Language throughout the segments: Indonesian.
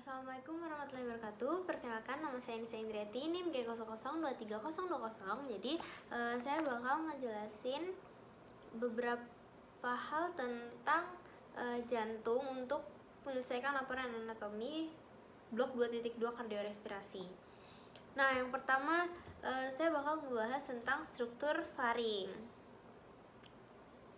Assalamualaikum warahmatullahi wabarakatuh. Perkenalkan, nama saya Nisa Indriati, NIM G002300. Jadi saya bakal ngejelasin beberapa hal tentang jantung untuk menyelesaikan laporan anatomi blok 2.2 kardiorespirasi. Nah, yang pertama saya bakal ngebahas tentang struktur faring.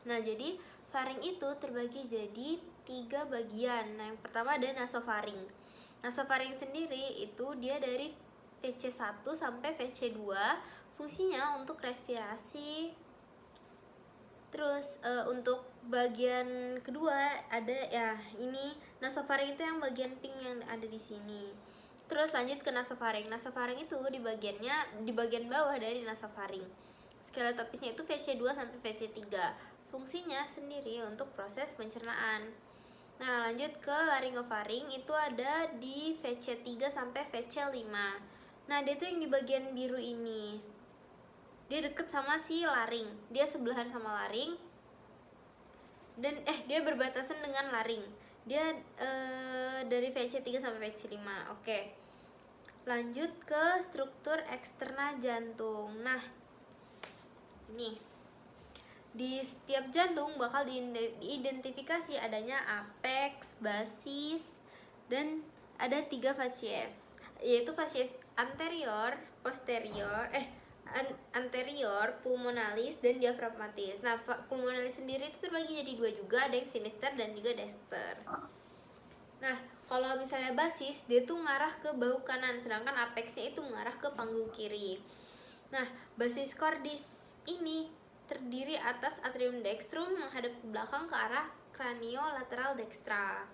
Nah, jadi faring itu terbagi jadi 3 bagian. Nah, yang pertama ada nasofaring. Nasofaring sendiri itu dia dari VC1 sampai VC2, fungsinya untuk respirasi. Terus untuk bagian kedua ada ya ini nasofaring itu yang bagian pink yang ada di sini. Terus lanjut ke nasofaring. Nasofaring itu di bagian bawah dari nasofaring. Skeletopisnya itu VC2 sampai VC3. Fungsinya sendiri untuk proses pencernaan. Nah, lanjut ke laryngofaring, itu ada di VC3 sampai VC5. Nah, dia tuh yang di bagian biru ini. Dia deket sama si laring. Dia sebelahan sama laring. Dan dia berbatasan dengan laring. Dia dari VC3 sampai VC5. Oke. Lanjut ke struktur eksterna jantung. Nah, ini di setiap jantung bakal diidentifikasi adanya apex, basis, dan ada 3 fasies, yaitu fasies anterior, posterior, anterior, pulmonalis, dan diafragmatis. Nah, pulmonalis sendiri itu terbagi jadi 2 juga, ada yang sinister dan juga dexter. Nah, kalau misalnya basis, dia tuh ngarah ke bahu kanan, sedangkan apexnya itu mengarah ke panggul kiri. Nah, basis cordis ini terdiri atas atrium dextrum menghadap ke belakang ke arah craniolateral dextra.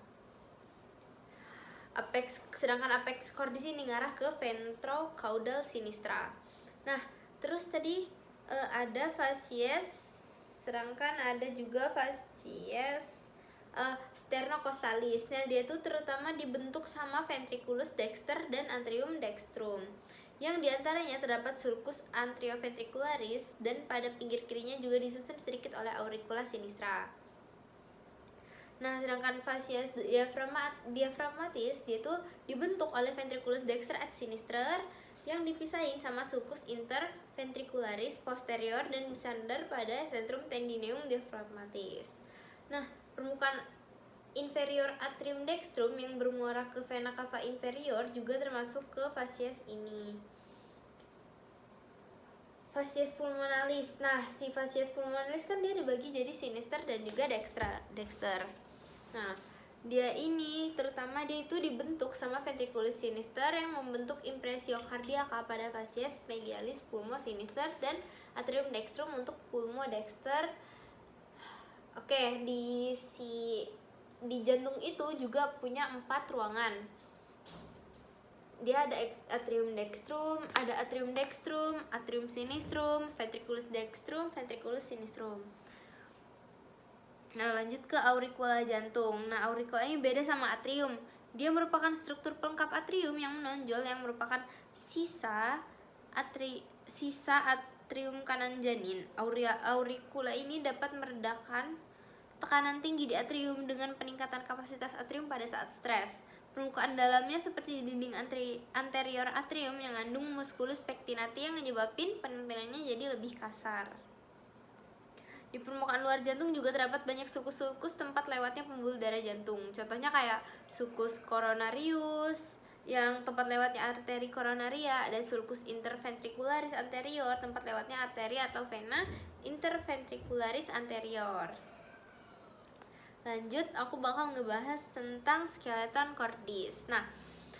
Sedangkan apex cordis ini ngarah ke ventrocaudal sinistra. Nah, terus tadi ada fasies, sedangkan ada juga fasies sternocostalis. Nah, dia tuh terutama dibentuk sama ventriculus dexter dan atrium dextrum, yang diantaranya terdapat sulcus anterioventricularis, dan pada pinggir kirinya juga disusun sedikit oleh auricula sinistra. Nah, sedangkan fasies diafragmatis dia tuh dibentuk oleh ventriculus dexter et sinister yang dipisahin sama sulcus interventricularis posterior dan bersandar pada centrum tendineum diafragmatis. Nah, permukaan inferior atrium dextrum yang bermuara ke vena cava inferior juga termasuk ke fasies ini. Fasies pulmonalis. Nah, si fasies pulmonalis kan dia dibagi jadi sinister dan juga dexter. Nah, dia ini terutama dia itu dibentuk sama ventriculus sinister yang membentuk impresio kardiaka pada fasies medialis pulmo sinister dan atrium dextrum untuk pulmo dexter. Oke, di jantung itu juga punya 4 ruangan. Dia ada atrium dextrum, atrium sinistrum, ventriculus dextrum, ventriculus sinistrum. Nah, lanjut ke auricula jantung. Nah, auricula ini beda sama atrium. Dia merupakan struktur pelengkap atrium yang menonjol yang merupakan sisa atrium kanan janin. Auricula ini dapat meredakan tekanan tinggi di atrium dengan peningkatan kapasitas atrium pada saat stres. Permukaan dalamnya seperti dinding anterior atrium yang mengandung musculus pectinati yang menyebabkan penampilannya jadi lebih kasar. Di permukaan luar jantung juga terdapat banyak sulcus-sulcus tempat lewatnya pembuluh darah jantung. Contohnya kayak sulcus coronarius yang tempat lewatnya arteri coronaria, ada sulcus interventricularis anterior tempat lewatnya arteri atau vena interventricularis anterior. Lanjut, aku bakal ngebahas tentang skeleton cordis. Nah,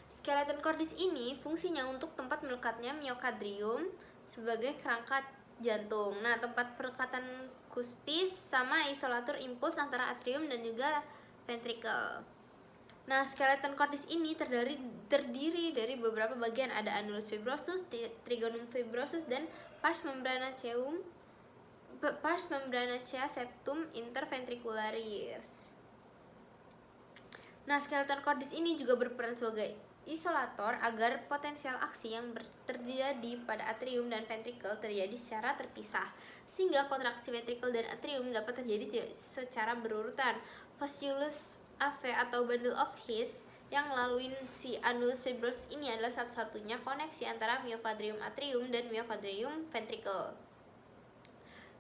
skeleton cordis ini fungsinya untuk tempat melekatnya miokardrium sebagai kerangka jantung. Nah, tempat perekatan cuspis sama isolatur impuls antara atrium dan juga ventricle. Nah, skeleton cordis ini terdiri dari beberapa bagian, ada annulus fibrosus, trigonum fibrosus, dan pars membranacea septum interventricularis. Nah, skeleton cordis ini juga berperan sebagai isolator agar potensial aksi yang terjadi pada atrium dan ventricle terjadi secara terpisah, sehingga kontraksi ventricle dan atrium dapat terjadi secara berurutan. Fasciculus AV atau bundle of His yang ngelaluin si annulus fibrosus ini adalah satu-satunya koneksi antara myocardium atrium dan myocardium ventricle.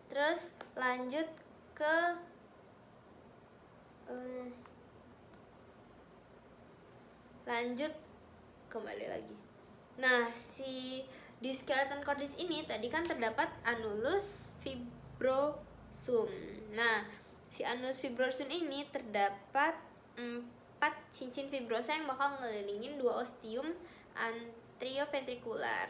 Terus lanjut ke kembali lagi. Nah, di skeleton cordis ini tadi kan terdapat annulus fibrosum. Nah, si annulus fibrosum ini terdapat 4 cincin fibrosa yang bakal ngelilingin 2 ostium anterioventrikular.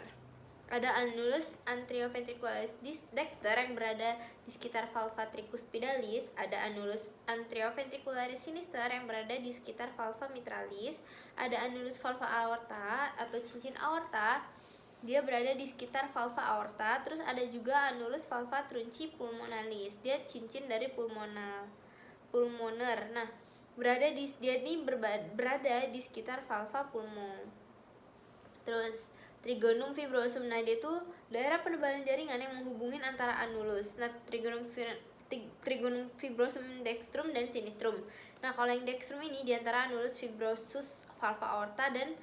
Ada annulus anterioventricularis dexter yang berada di sekitar valva tricuspidalis, ada annulus anterioventricularis sinister yang berada di sekitar valva mitralis, ada annulus valva aorta atau cincin aorta, dia berada di sekitar valva aorta. Terus ada juga annulus valva trunci pulmonalis, dia cincin dari pulmoner. Nah, dia ini berada di sekitar valva pulmo. Terus trigonum fibrosum, nah dia tuh daerah penebalan jaringan yang menghubungin antara annulus. Nah, trigonum fibrosum dextrum dan sinistrum. Nah, kalau yang dextrum ini diantara annulus fibrosus valva aorta dan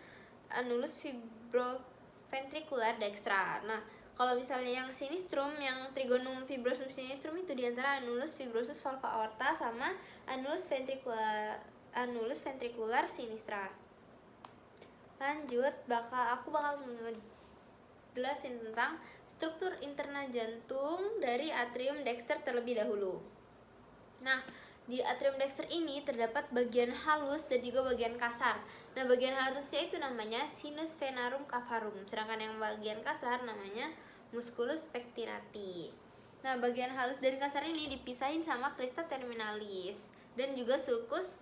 annulus fibroventricular dextra. Nah, kalau misalnya yang sinistrum, yang trigonum fibrosum sinistrum itu diantara annulus fibrosus valva aorta sama annulus ventricular sinistra. Lanjut, aku bakal ngejelasin tentang struktur internal jantung dari atrium dexter terlebih dahulu. Nah, di atrium dexter ini terdapat bagian halus dan juga bagian kasar. Nah, bagian halusnya itu namanya sinus venarum cavarum, sedangkan yang bagian kasar namanya musculus pectinati. Nah, bagian halus dan kasar ini dipisahin sama crista terminalis dan juga sulcus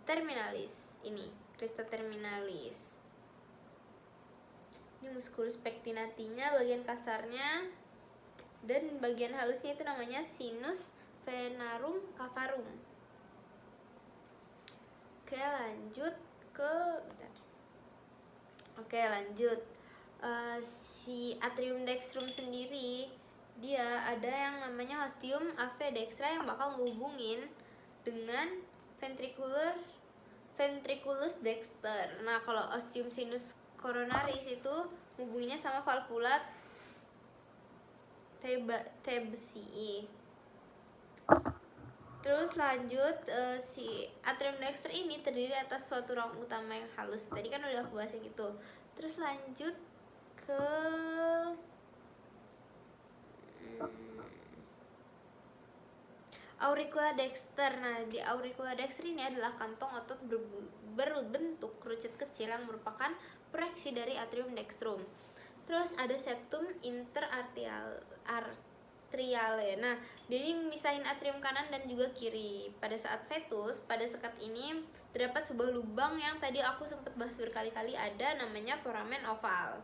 terminalis. Ini crista terminalis. Ini musculus pectinatinya bagian kasarnya, dan bagian halusnya itu namanya sinus venarum cavarum. Lanjut. Si atrium dextrum sendiri dia ada yang namanya ostium ave dextra yang bakal ngehubungin dengan ventriculus dexter. Nah, kalau ostium sinus coronaris itu hubunginya sama valvula Tebsii. Terus lanjut, si atrium dexter ini terdiri atas suatu ruang utama yang halus. Tadi kan udah aku bahas gitu. Terus lanjut ke auricula dexter. Nah, di auricula dexter ini adalah kantong otot berbentuk kerucut kecil yang merupakan proyeksi dari atrium dextrum. Terus ada septum interarteriale. Nah, dia ini misahin atrium kanan dan juga kiri. Pada saat fetus, pada sekat ini terdapat sebuah lubang yang tadi aku sempat bahas berkali-kali, ada namanya foramen oval.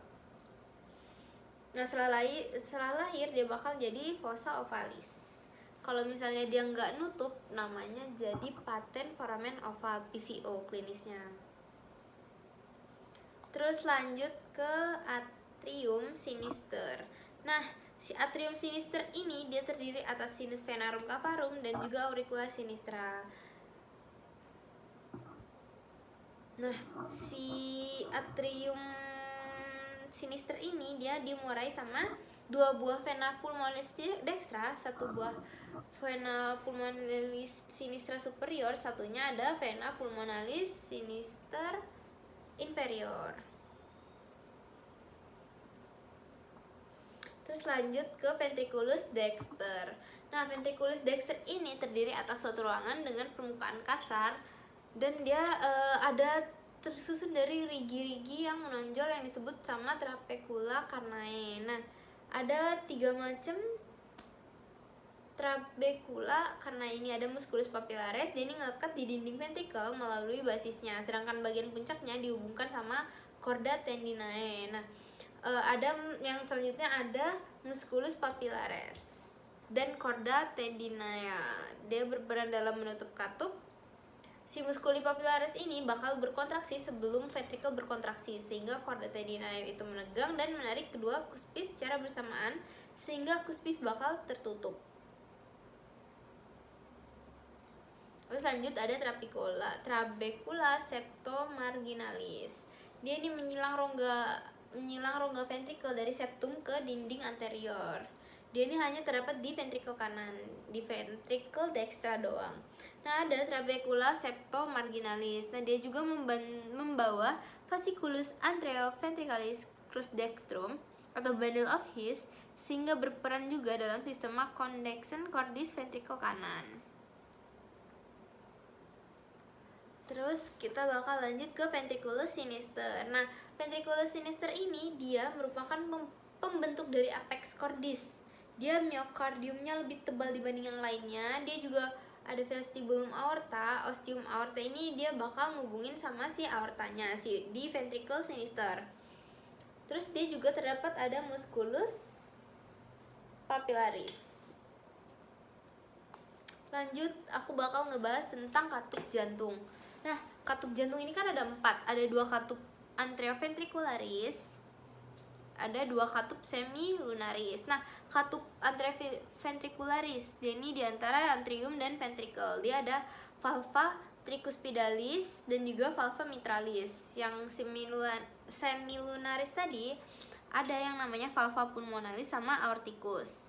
Nah, setelah lahir dia bakal jadi fossa ovalis. Kalau misalnya dia nggak nutup, namanya jadi patent foramen oval, PVO klinisnya. Terus lanjut ke atrium sinister. Nah, si atrium sinister ini dia terdiri atas sinus venarum cavarum dan juga auricula sinistra. Nah, si atrium sinister ini dia dimurai sama 2 buah vena pulmonalis dextra, 1 buah vena pulmonalis sinistra superior, satunya ada vena pulmonalis sinister inferior. Terus lanjut ke ventriculus dexter. Nah, ventriculus dexter ini terdiri atas suatu ruangan dengan permukaan kasar dan dia ada tersusun dari rigi-rigi yang menonjol yang disebut sama trabecula carnae. Nah, ada 3 macam trabecula karena ini ada musculus papillaris, dia ini ngelekat di dinding ventrikel melalui basisnya, sedangkan bagian puncaknya dihubungkan sama chorda tendinae. Nah, ada yang selanjutnya ada musculus papillaris dan chorda tendinae. Dia berperan dalam menutup katup. Si musculi papillaris ini bakal berkontraksi sebelum ventrikel berkontraksi, sehingga chorda tendinae itu menegang dan menarik kedua cuspis secara bersamaan sehingga cuspis bakal tertutup. Terus lanjut ada trabecula septomarginalis. Dia ini menyilang rongga ventrikel dari septum ke dinding anterior. Dia ini hanya terdapat di ventrikel kanan, di ventrikel dextra doang. Nah, ada trabecula septomarginalis. Nah, dia juga membawa fasciculus anteroventriculis crus dextrum atau bundle of His, sehingga berperan juga dalam sistema conduction cordis ventrikel kanan. Terus kita bakal lanjut ke ventriculus sinister. Nah, ventriculus sinister ini dia merupakan pembentuk dari apex cordis. Dia myocardiumnya lebih tebal dibanding yang lainnya. Dia juga ada vestibulum aorta. Ostium aorta ini dia bakal ngubungin sama si aortanya di ventricle sinister. Terus dia juga terdapat ada musculus papillaris. Lanjut, aku bakal ngebahas tentang katup jantung. Nah, katup jantung ini kan ada 4. Ada 2 katup anteroventricularis, ada 2 katup semilunaris. Nah, katup anteroventricularis, ini diantara atrium dan ventricle. Dia ada valva tricuspidalis dan juga valva mitralis. Yang semilunaris tadi ada yang namanya valva pulmonalis sama aorticus.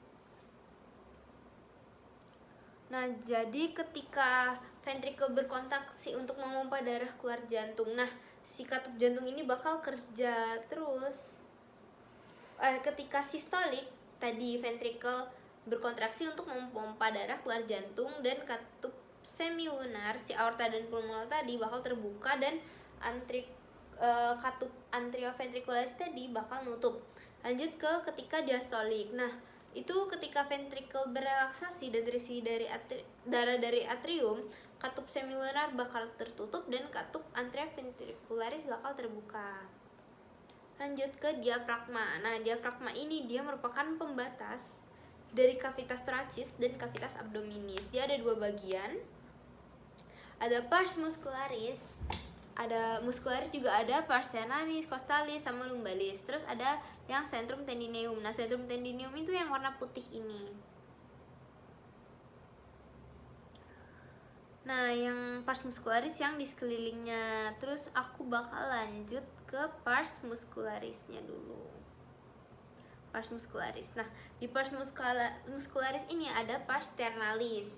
Nah, jadi ketika ventricle berkontraksi untuk memompa darah keluar jantung, nah si katup jantung ini bakal kerja terus. Ketika sistolik tadi ventricle berkontraksi untuk memompa darah keluar jantung, dan katup semilunar si aorta dan pulmonal tadi bakal terbuka, dan katup anteroventricularis tadi bakal nutup. Lanjut ke ketika diastolik. Nah, itu ketika ventricle berelaksasi dan terisi darah dari atrium, katup semilunar bakal tertutup dan katup anteroventricularis bakal terbuka. Lanjut ke diafragma. Nah, diafragma ini dia merupakan pembatas dari cavitas thoracis dan cavitas abdominis. Dia ada 2 bagian. Ada pars muscularis, juga ada pars ternalis, costalis, sama lumbalis. Terus ada yang centrum tendineum. Nah, centrum tendineum itu yang warna putih ini. Nah, yang pars muscularis yang di sekelilingnya. Terus aku bakal lanjut ke pars muscularisnya dulu. Pars muscularis. Nah, di pars muscularis ini ada pars ternalis.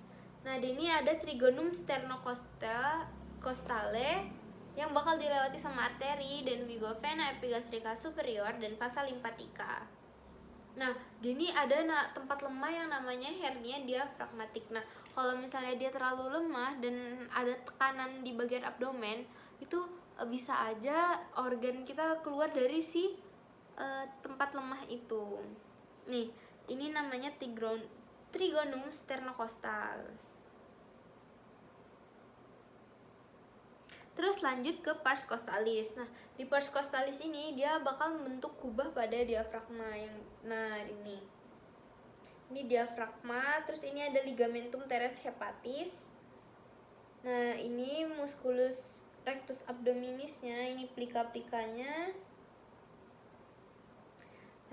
Nah, di ini ada trigonum sternocostale yang bakal dilewati sama arteri dan vena epigastrika superior dan vasa limpatika. Nah, di ini ada tempat lemah yang namanya hernia diafragmatik. Nah, kalau misalnya dia terlalu lemah dan ada tekanan di bagian abdomen, itu bisa aja organ kita keluar dari si tempat lemah itu. Nih, ini namanya trigonum sternocostal. Terus lanjut ke pars costalis. Nah, di pars costalis ini dia bakal membentuk kubah pada diafragma yang ini diafragma. Terus ini ada ligamentum teres hepatis. Nah, ini musculus rectus abdominisnya, ini plika-plikanya.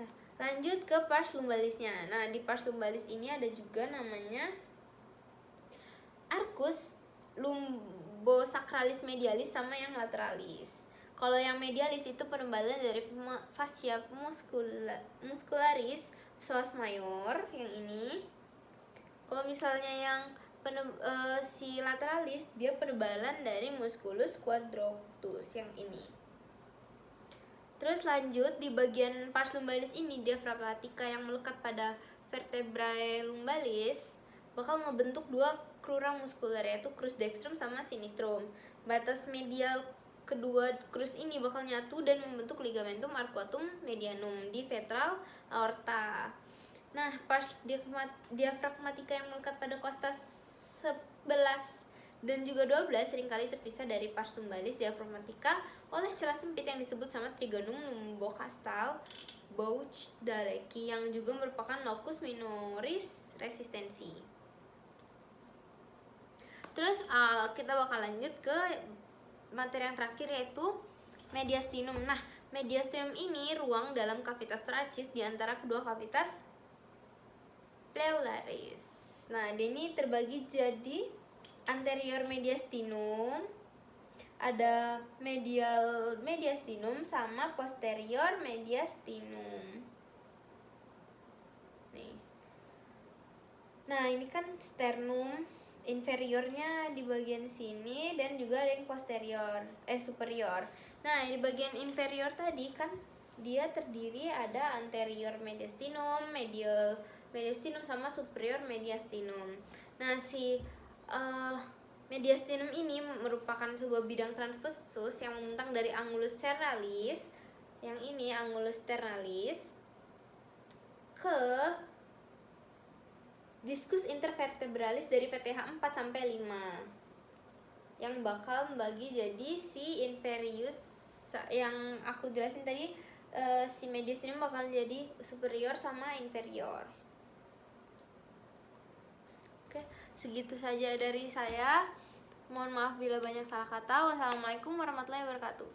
Nah, lanjut ke pars lumbalisnya. Nah, di pars lumbalis ini ada juga namanya arcus lumbosakralis medialis sama yang lateralis. Kalau yang medialis itu penebalan dari fascia muscularis psoas mayor yang ini. Kalau misalnya yang si lateralis, dia penebalan dari musculus quadratus yang ini. Terus lanjut di bagian pars lumbalis ini, diafragmatika yang melekat pada vertebrae lumbalis bakal ngebentuk 2 crura muskular, yaitu crus dextrum sama sinistrum. Batas medial kedua crus ini bakal nyatu dan membentuk ligamentum arcuatum medianum di ventral aorta. Nah, pars diafragmatika yang melekat pada costas 11 dan juga 12 seringkali terpisah dari pars lumbalis diafragmatika oleh celah sempit yang disebut sama trigonum lumbocastal Bouch-Daleky, yang juga merupakan locus minoris resistensi. Terus kita bakal lanjut ke materi yang terakhir, yaitu mediastinum. Nah, mediastinum ini ruang dalam cavitas thoracis di antara kedua cavitas pleuraris. Nah, ini terbagi jadi anterior mediastinum, ada medial mediastinum sama posterior mediastinum. Nih. Nah, ini kan sternum inferiornya di bagian sini dan juga ada yang superior. Nah, di bagian inferior tadi kan dia terdiri ada anterior mediastinum, medial mediastinum sama superior mediastinum. Nah, si mediastinum ini merupakan sebuah bidang transversus yang membentang dari angulus sternalis, yang ini angulus sternalis, ke diskus intervertebralis dari VTH 4 sampai 5 yang bakal membagi jadi si inferius yang aku jelasin tadi. Si mediastinum bakal jadi superior sama inferior. Oke, segitu saja dari saya. Mohon maaf bila banyak salah kata. Wassalamualaikum warahmatullahi wabarakatuh.